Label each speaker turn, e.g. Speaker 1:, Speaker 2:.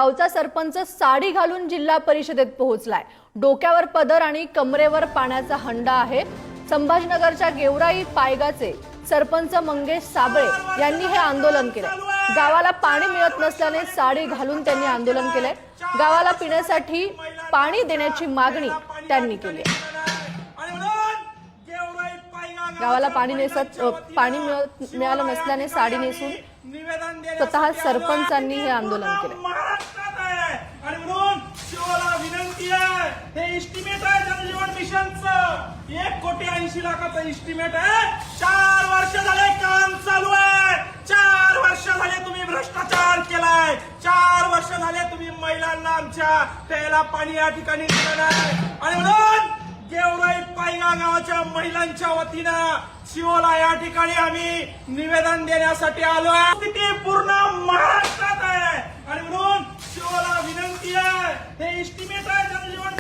Speaker 1: गावचा सरपंच साडी घालून जिल्हा परिषदेत पोहोचलाय। डोक्यावर पदर आणि कमरेवर पाण्याचा हंडा आहे। संभाजीनगरच्या गेवराई पायगाचे सरपंच मंगेश साबळे यांनी हे आंदोलन केले। गावाला पाणी मिळत नसल्याने साडी घालून त्यांनी आंदोलन केले। गावाला पिण्यासाठी पाणी देण्याची मागणी त्यांनी केली। गावाला पाणी मिळालं नसल्याने साडी नेसून स्वतः सरपंचांनी हे आंदोलन केले।
Speaker 2: आणि म्हणून शिवला विनंती आहे, हे एस्टिमेट आहे जलजीवन मिशनचं 1,80,00,000 एस्टिमेट आहे। 4 वर्ष झाले काम चालू आहे। 4 वर्ष झाले तुम्ही भ्रष्टाचार केलाय। 4 वर्ष झाले तुम्ही महिलांना आमच्या प्यायला पाणी या ठिकाणी दिलं नाही। आणि म्हणून गेवराई पायगा गावाच्या महिलांच्या वतीनं शिवला या ठिकाणी आम्ही निवेदन देण्यासाठी आलो आहे। स्थिती पूर्ण महाराष्ट्रात आहे आणि म्हणून शिवला विनंती आहे, हे एस्टिमेट आहे जलजीवन